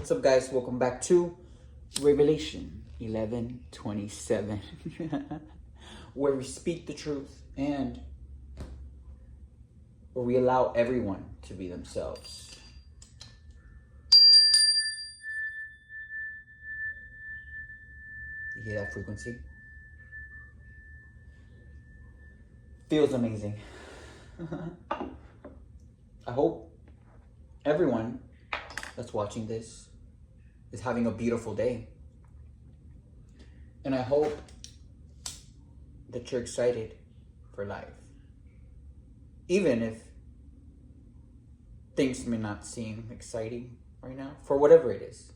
What's up, guys? Welcome back to Revelation 11:27, where we speak the truth and where we allow everyone to be themselves. You hear that frequency? Feels amazing. I hope everyone that's watching this is having a beautiful day. And I hope that you're excited for life. Even if things may not seem exciting right now, for whatever it is.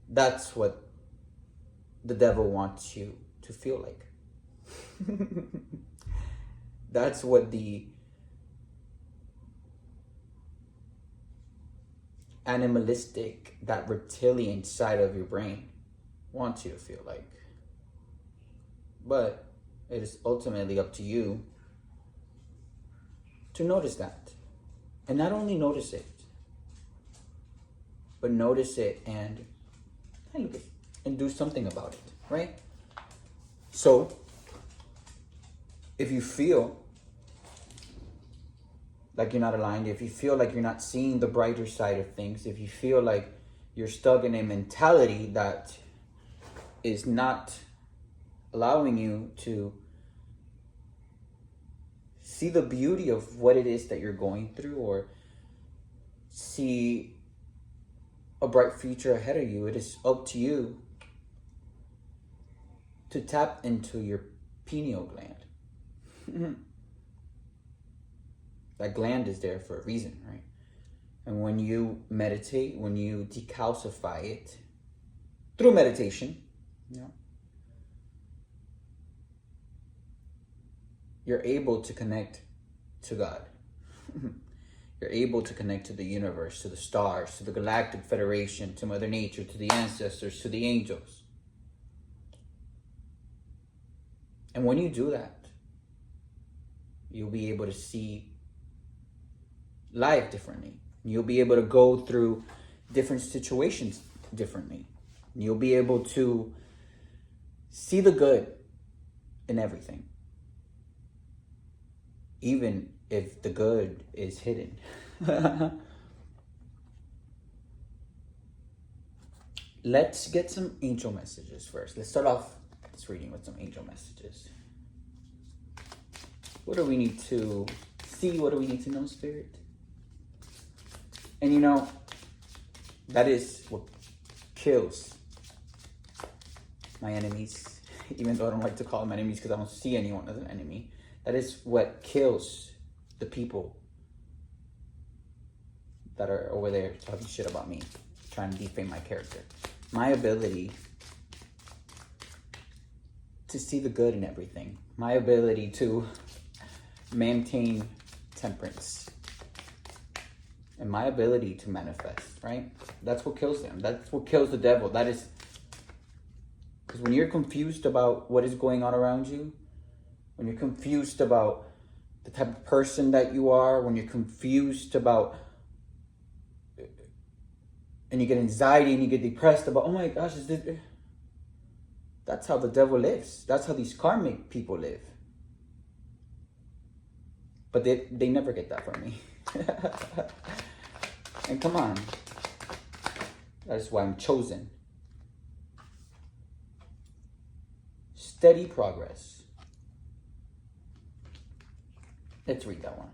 That's what the devil wants you to feel like. That's what the animalistic, that reptilian side of your brain wants you to feel like. But it is ultimately up to you to notice that. And not only notice it, but notice it and do something about it, right? So, if you feel like you're not aligned, if you feel like you're not seeing the brighter side of things, if you feel like you're stuck in a mentality that is not allowing you to see the beauty of what it is that you're going through, or see a bright future ahead of you, it is up to you to tap into your pineal gland. That gland is there for a reason, right? And when you meditate, when you decalcify it through meditation, you're able to connect to God. You're able to connect to the universe, to the stars, to the Galactic Federation, to Mother Nature, to the ancestors, to the angels. And when you do that, you'll be able to see life differently. You'll be able to go through different situations differently. You'll be able to see the good in everything, even if the good is hidden. Let's get some angel messages first. Let's start off this reading with some angel messages. What do we need to see? What do we need to know, Spirit? And that is what kills my enemies, even though I don't like to call them enemies because I don't see anyone as an enemy. That is what kills the people that are over there talking shit about me, trying to defame my character. My ability to see the good in everything. My ability to maintain temperance. And my ability to manifest, right? That's what kills them. That's what kills the devil. That is, because when you're confused about what is going on around you, when you're confused about the type of person that you are, when you're confused about, and you get anxiety and you get depressed about, oh my gosh, that's how the devil lives. That's how these karmic people live. But they never get that from me. And come on. That's why I'm chosen. Steady progress. Let's read that one.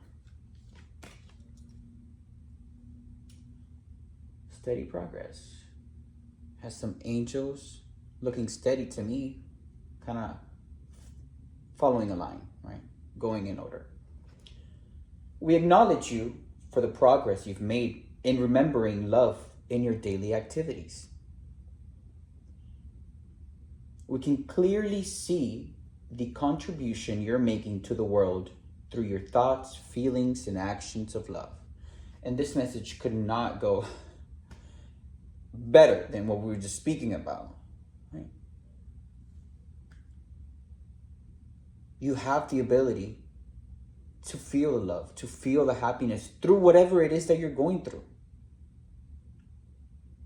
Steady progress. Has some angels looking steady to me, kind of following a line, right? Going in order. We acknowledge you for the progress you've made in remembering love in your daily activities. We can clearly see the contribution you're making to the world through your thoughts, feelings, and actions of love. And this message could not go better than what we were just speaking about, right? You have the ability to feel the love, to feel the happiness through whatever it is that you're going through.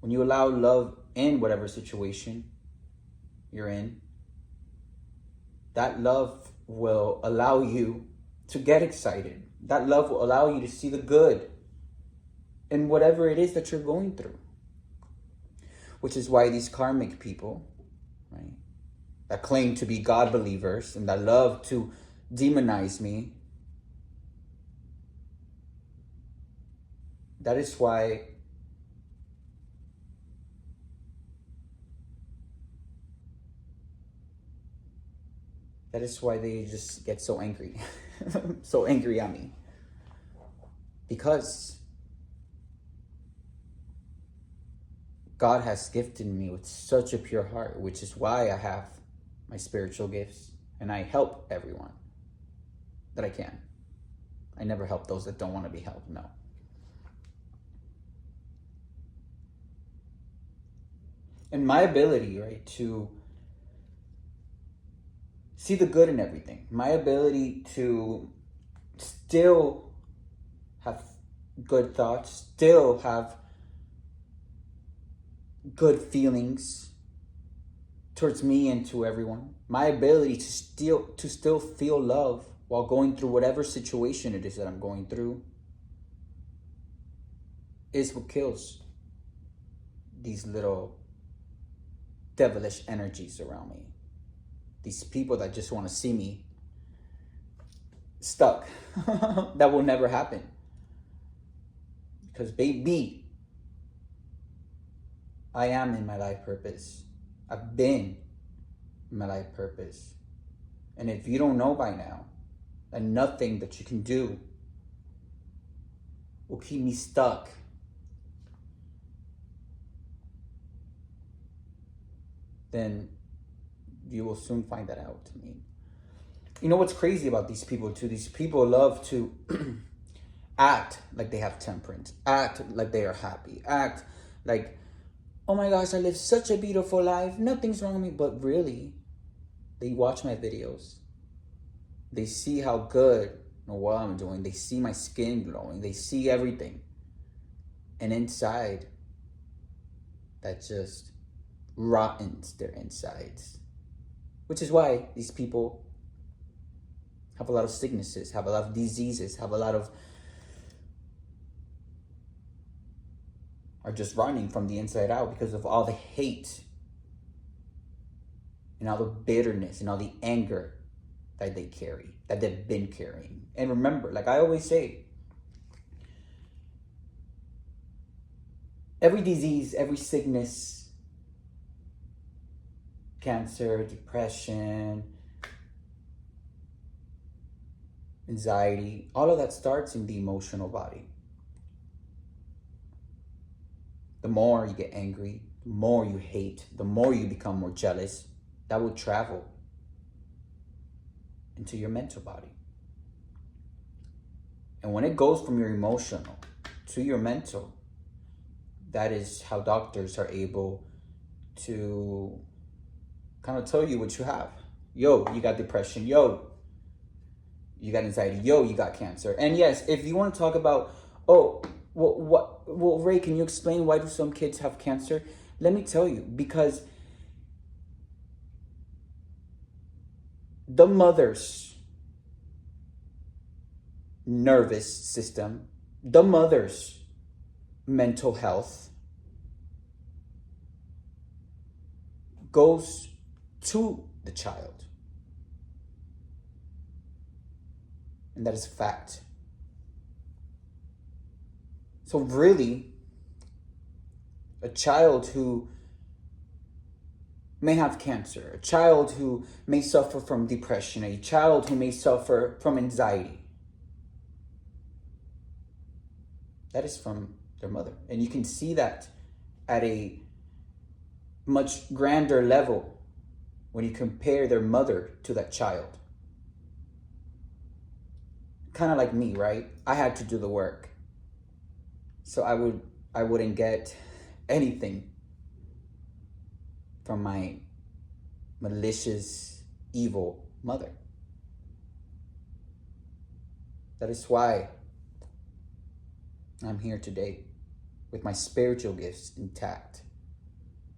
when you allow love in whatever situation you're in, that love will allow you to get excited. That love will allow you to see the good in whatever it is that you're going through. Which is why these karmic people, right, that claim to be God believers and that love to demonize me, that is why they just get so angry. So angry at me. Because God has gifted me with such a pure heart, which is why I have my spiritual gifts and I help everyone that I can. I never help those that don't want to be helped, no. And my ability, right, to see the good in everything, my ability to still have good thoughts, still have good feelings towards me and to everyone, my ability to still feel love while going through whatever situation it is that I'm going through, is what kills these little devilish energies around me. These people that just want to see me stuck. That will never happen. Because baby, I am in my life purpose. I've been in my life purpose. And if you don't know by now, that nothing that you can do will keep me stuck, then you will soon find that out to me. You know what's crazy about these people too? These people love to act like they have temperance, act like they are happy, act like, oh my gosh, I live such a beautiful life, nothing's wrong with me. But really, they watch my videos. They see how good or what I'm doing. They see my skin glowing. They see everything. And inside, that just rottens their insides. Which is why these people have a lot of sicknesses, have a lot of diseases, are just running from the inside out because of all the hate and all the bitterness and all the anger that they carry, that they've been carrying. And remember, like I always say, every disease, every sickness, cancer, depression, anxiety, all of that starts in the emotional body. The more you get angry, the more you hate, the more you become more jealous, that will travel into your mental body. And when it goes from your emotional to your mental, that is how doctors are able to kind of tell you what you have. Yo, you got depression. Yo, you got anxiety. Yo, you got cancer. And yes, if you want to talk about, well, Ray, can you explain why do some kids have cancer? Let me tell you, because the mother's nervous system, the mother's mental health goes to the child. And that is a fact. So really, a child who may have cancer, a child who may suffer from depression, a child who may suffer from anxiety, that is from their mother. And you can see that at a much grander level when you compare their mother to that child. Kind of like me, right? I had to do the work. So I wouldn't get anything from my malicious, evil mother. That is why I'm here today with my spiritual gifts intact.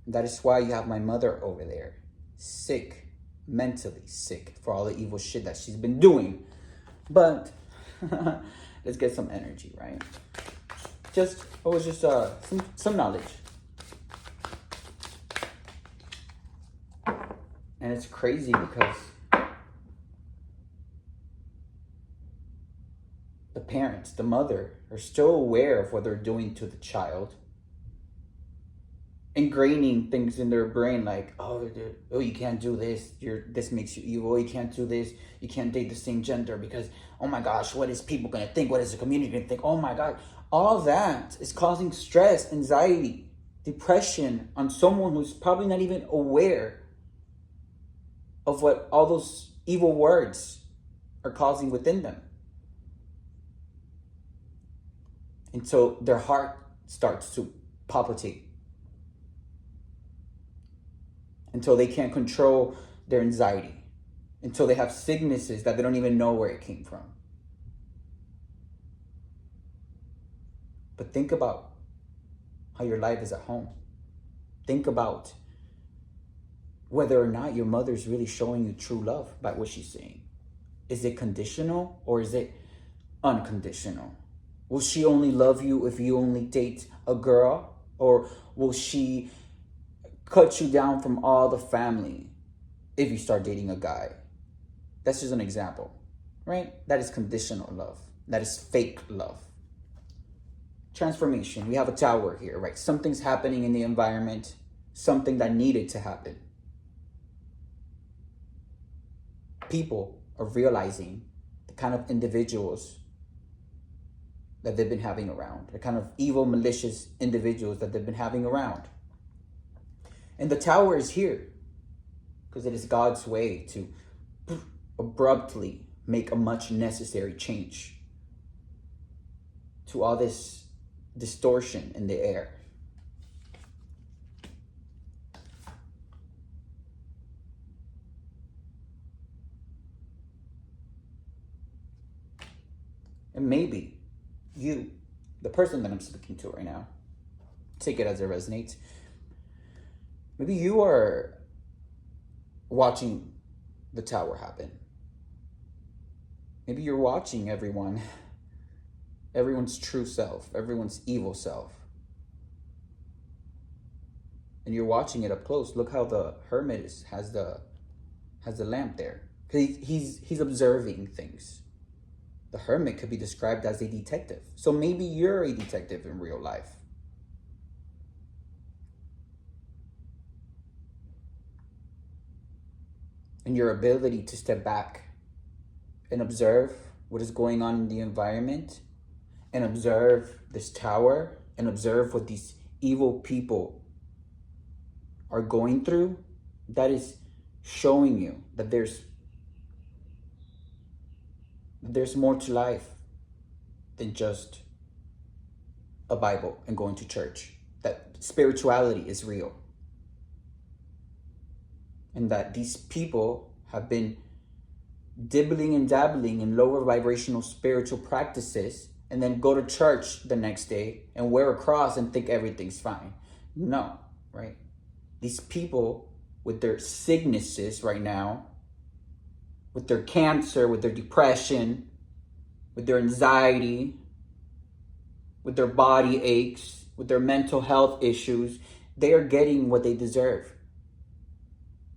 That is why you have my mother over there, sick, mentally sick for all the evil shit that she's been doing. But let's get some energy, right? Some knowledge. And it's crazy because the parents, the mother, are still aware of what they're doing to the child, ingraining things in their brain like, oh, you can't do this. This makes you evil. You can't do this. You can't date the same gender because, oh my gosh, what is people gonna think? What is the community gonna think? Oh my God, all that is causing stress, anxiety, depression on someone who's probably not even aware of what all those evil words are causing within them. And so their heart starts to palpitate until they can't control their anxiety, until they have sicknesses that they don't even know where it came from. But think about how your life is at home. Think about whether or not your mother's really showing you true love by what she's saying. Is it conditional or is it unconditional? Will she only love you if you only date a girl? Or will she cut you down from all the family if you start dating a guy? That's just an example, right? That is conditional love. That is fake love. Transformation. We have a tower here, right? Something's happening in the environment, something that needed to happen. People are realizing the kind of individuals that they've been having around, the kind of evil, malicious individuals that they've been having around. And the tower is here because it is God's way to abruptly make a much necessary change to all this distortion in the air. And maybe you, the person that I'm speaking to right now, take it as it resonates. Maybe you are watching the tower happen. Maybe you're watching everyone's true self, everyone's evil self. And you're watching it up close. Look how the hermit has the lamp there. He's observing things. The hermit could be described as a detective. So maybe you're a detective in real life. And your ability to step back and observe what is going on in the environment, and observe this tower, and observe what these evil people are going through, that is showing you that there's more to life than just a Bible and going to church. That spirituality is real. And that these people have been dibbling and dabbling in lower vibrational spiritual practices and then go to church the next day and wear a cross and think everything's fine. No, right? These people with their sicknesses right now, with their cancer, with their depression, with their anxiety, with their body aches, with their mental health issues, they are getting what they deserve.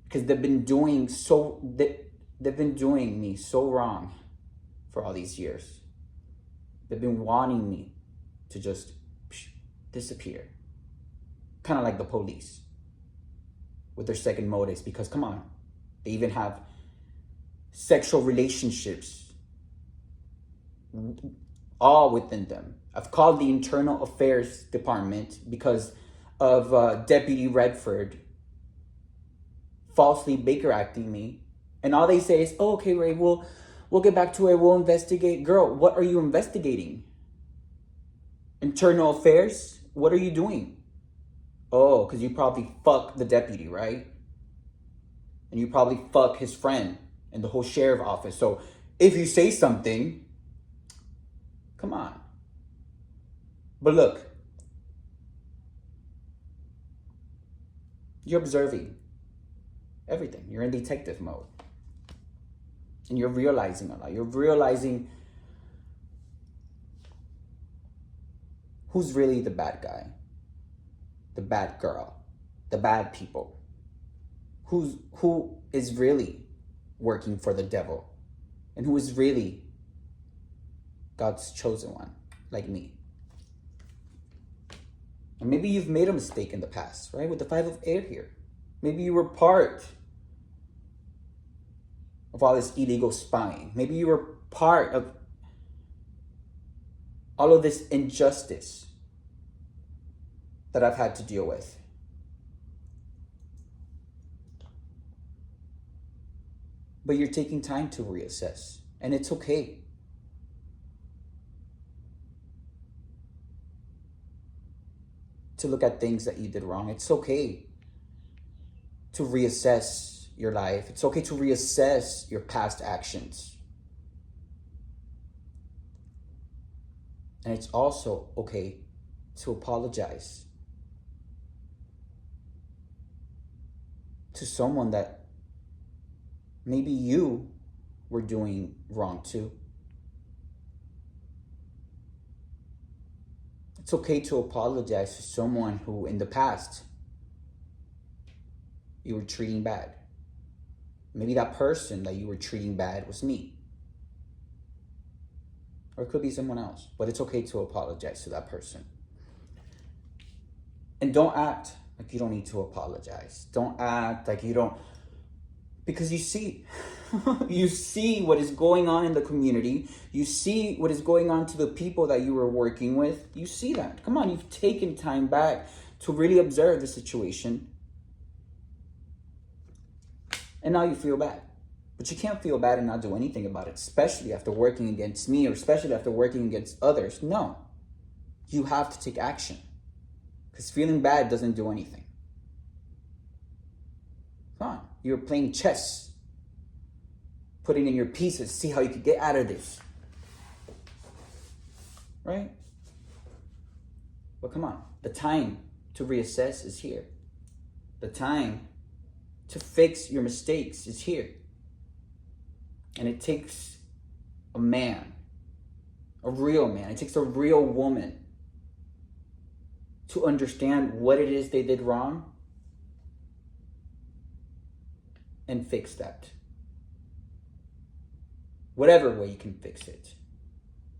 Because they've been doing me so wrong for all these years. They've been wanting me to just disappear. Kind of like the police with their second motives, because come on, they even have sexual relationships all within them. I've called the Internal Affairs Department because of Deputy Redford falsely Baker acting me, and all they say is, oh, okay, Ray, we'll get back to it, we'll investigate. Girl, what are you investigating? Internal affairs? What are you doing? Oh, because you probably fuck the deputy, right? And you probably fuck his friend and the whole sheriff office. So if you say something, come on. But look, You're observing everything. You're in detective mode. And you're realizing a lot. You're realizing who's really the bad guy, the bad girl, the bad people. Who is really working for the devil, and who is really God's chosen one, like me. And maybe you've made a mistake in the past, right? With the 5 of air here. Maybe you were part of all this illegal spying. Maybe you were part of all of this injustice that I've had to deal with. But you're taking time to reassess, and it's okay. To look at things that you did wrong. It's okay to reassess your life. It's okay to reassess your past actions. And it's also okay to apologize to someone that maybe you were doing wrong too. It's okay to apologize to someone who in the past you were treating bad. Maybe that person that you were treating bad was me. Or it could be someone else. But it's okay to apologize to that person. And don't act like you don't need to apologize. Don't act like you don't... Because you see, you see what is going on in the community. You see what is going on to the people that you were working with. You see that. Come on, you've taken time back to really observe the situation. And now you feel bad. But you can't feel bad and not do anything about it, especially after working against me or especially after working against others. No, you have to take action. Because feeling bad doesn't do anything. Come on. You're playing chess, putting in your pieces, see how you could get out of this. Right? But come on, the time to reassess is here. The time to fix your mistakes is here. And it takes a man, a real man, it takes a real woman to understand what it is they did wrong and fix that. Whatever way you can fix it.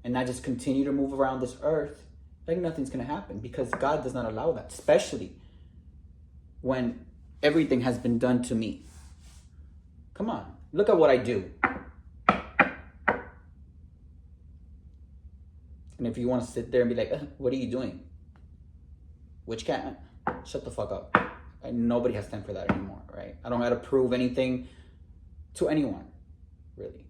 And not just continue to move around this earth like nothing's going to happen, because God does not allow that, especially when everything has been done to me. Come on, look at what I do. And if you want to sit there and be like, what are you doing? Which cat? Shut the fuck up. Nobody has time for that anymore, right? I don't got to prove anything to anyone, really.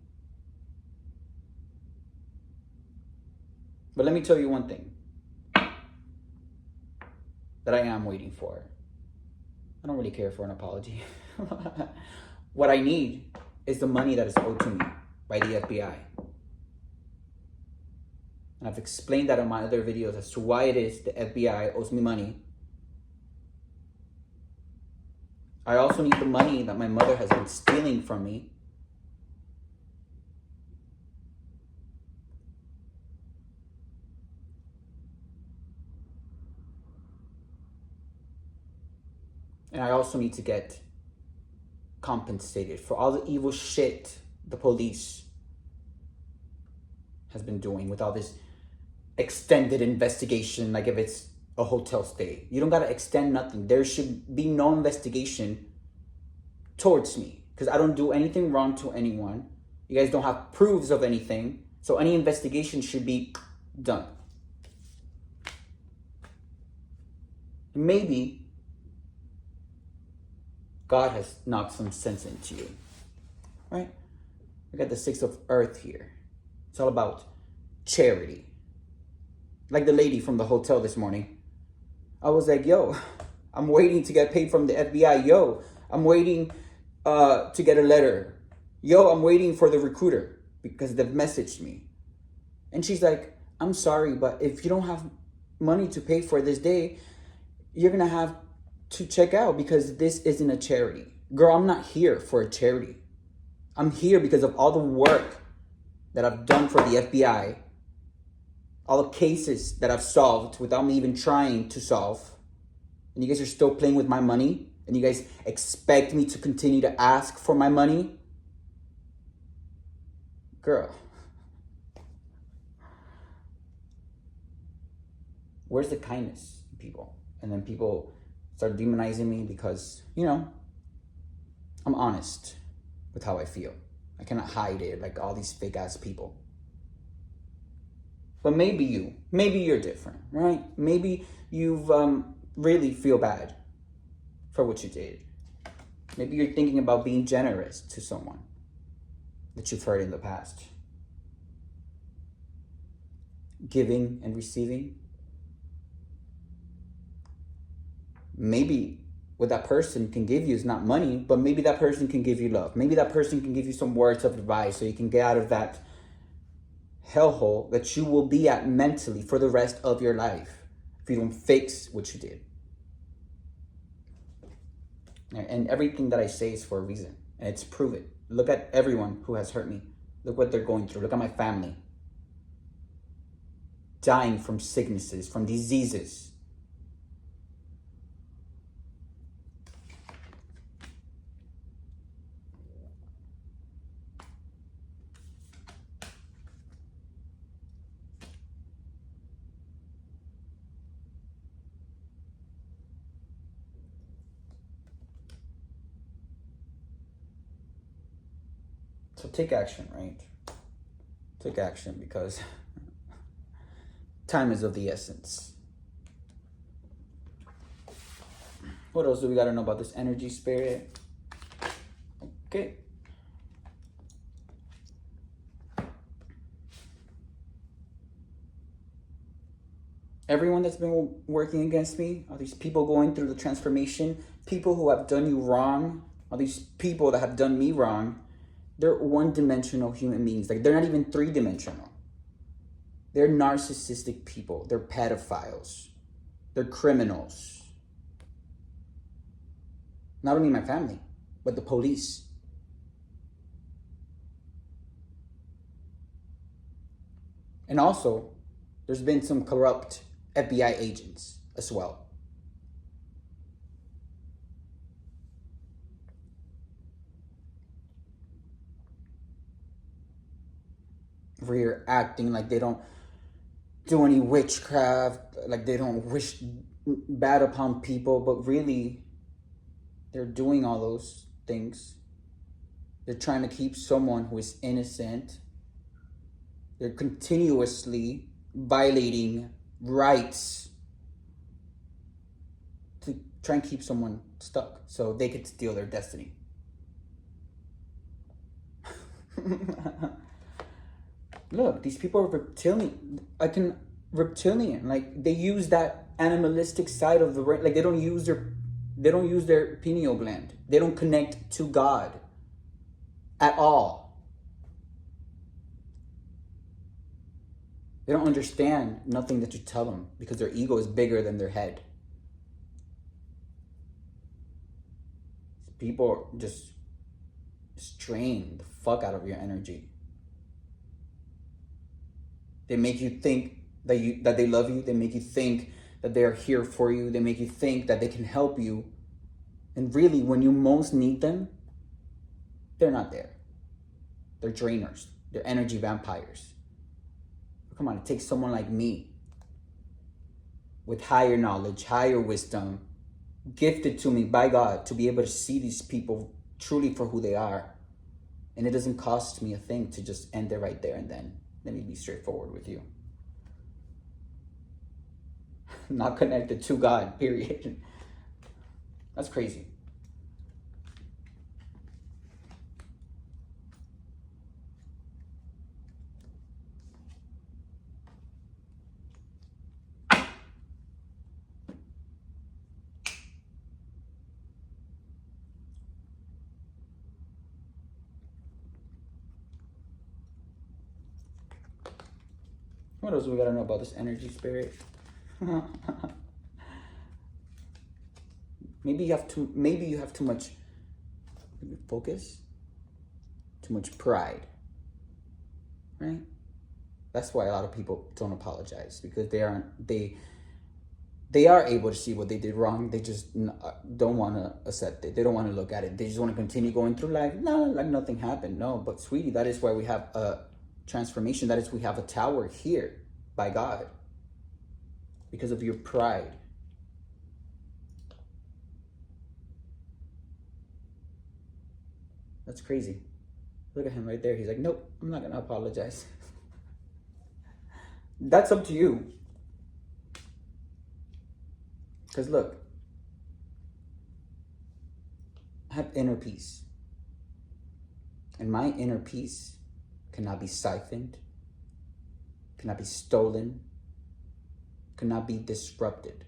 But let me tell you one thing that I am waiting for. I don't really care for an apology. What I need is the money that is owed to me by the FBI. And I've explained that in my other videos as to why it is the FBI owes me money. I also need the money that my mother has been stealing from me. And I also need to get compensated for all the evil shit the police has been doing with all this extended investigation, like if it's a hotel stay. You don't gotta extend nothing. There should be no investigation towards me because I don't do anything wrong to anyone. You guys don't have proofs of anything. So any investigation should be done. Maybe God has knocked some sense into you, right? We got the 6 of earth here. It's all about charity. Like the lady from the hotel this morning. I was like, yo, I'm waiting to get paid from the FBI. Yo, I'm waiting to get a letter. Yo, I'm waiting for the recruiter because they've messaged me. And she's like, I'm sorry, but if you don't have money to pay for this day, you're going to have to check out because this isn't a charity. Girl, I'm not here for a charity. I'm here because of all the work that I've done for the FBI, all the cases that I've solved without me even trying to solve. And you guys are still playing with my money, and you guys expect me to continue to ask for my money? Girl, where's the kindness in people? And then people start demonizing me because, I'm honest with how I feel. I cannot hide it like all these fake ass people. But maybe you're different, right? Maybe you've really feel bad for what you did. Maybe you're thinking about being generous to someone that you've hurt in the past. Giving and receiving. Maybe what that person can give you is not money, but maybe that person can give you love. Maybe that person can give you some words of advice so you can get out of that hellhole that you will be at mentally for the rest of your life if you don't fix what you did. And everything that I say is for a reason, and it's proven. Look at everyone who has hurt me. Look what they're going through. Look at my family. Dying from sicknesses, from diseases. So take action, right? Take action because time is of the essence. What else do we gotta know about this energy spirit? Okay. Everyone that's been working against me, all these people going through the transformation, people who have done you wrong, all these people that have done me wrong, they're one-dimensional human beings. Like, they're not even three-dimensional. They're narcissistic people. They're pedophiles. They're criminals. Not only my family, but the police. And also, there's been some corrupt FBI agents as well. Where you're acting like they don't do any witchcraft, like they don't wish bad upon people, but really, they're doing all those things. They're trying to keep someone who is innocent. They're continuously violating rights to try and keep someone stuck so they could steal their destiny. Look, these people are reptilian. Reptilian. Like, they use that animalistic side of the brain. Like, they don't use their pineal gland. They don't connect to God at all. They don't understand nothing that you tell them because their ego is bigger than their head. People just drain the fuck out of your energy. They make you think that they love you. They make you think that they are here for you. They make you think that they can help you. And really, when you most need them, they're not there. They're drainers. They're energy vampires. Come on, it takes someone like me with higher knowledge, higher wisdom, gifted to me by God to be able to see these people truly for who they are. And it doesn't cost me a thing to just end it right there and then. Let me be straightforward with you. Not connected to God, period. That's crazy. What else do we gotta know about this energy spirit? Maybe you have too much focus, too much pride, right? That's why a lot of people don't apologize, because they are able to see what they did wrong. They just don't want to accept it. They don't want to look at it. They just want to continue going through life. No, like nothing happened. No, but sweetie, that is why we have a transformation. That is, we have a tower here by God because of your pride. That's crazy. Look at him right there. He's like, nope, I'm not going to apologize. That's up to you. Because look, I have inner peace. And my inner peace cannot be siphoned, cannot be stolen, cannot be disrupted.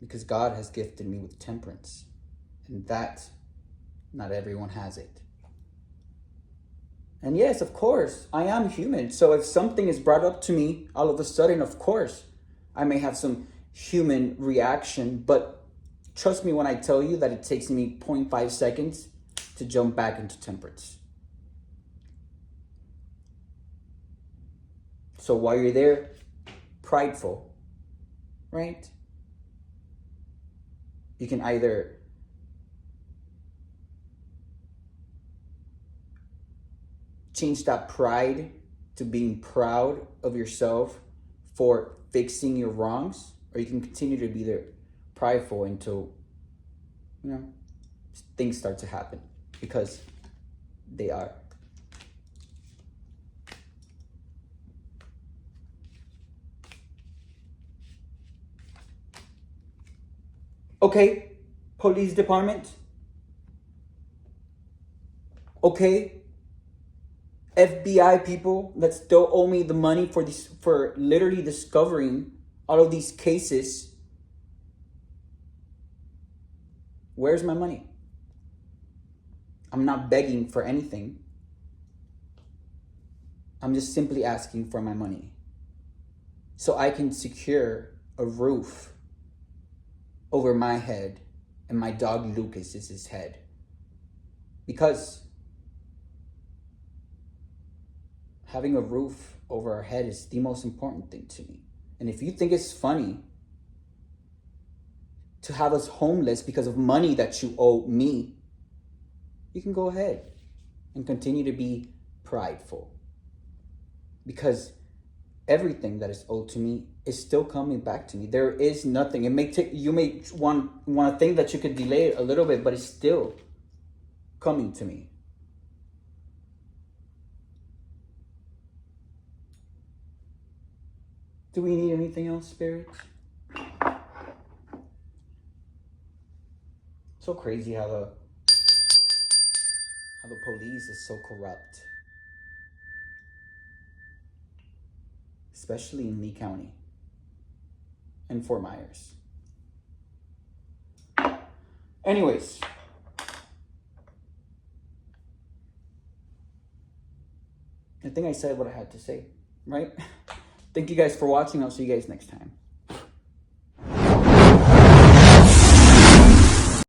Because God has gifted me with temperance. And that, not everyone has it. And yes, of course, I am human. So if something is brought up to me, all of a sudden, of course, I may have some human reaction. But trust me when I tell you that it takes me 0.5 seconds to jump back into temperance. So while you're there, prideful, right? You can either change that pride to being proud of yourself for fixing your wrongs, or you can continue to be there prideful until, things start to happen, because they are. Okay, police department. Okay, FBI people that still owe me the money for literally discovering all of these cases. Where's my money? I'm not begging for anything. I'm just simply asking for my money so I can secure a roof over my head and my dog Lucas's head. Because having a roof over our head is the most important thing to me. And if you think it's funny to have us homeless because of money that you owe me, you can go ahead and continue to be prideful. Because everything that is owed to me is still coming back to me. There is nothing. It may take, you may want to think that you could delay it a little bit, but it's still coming to me. Do we need anything else, Spirit? So crazy how the police is so corrupt. Especially in Lee County and Fort Myers. Anyways. I think I said what I had to say, right? Thank you guys for watching. I'll see you guys next time.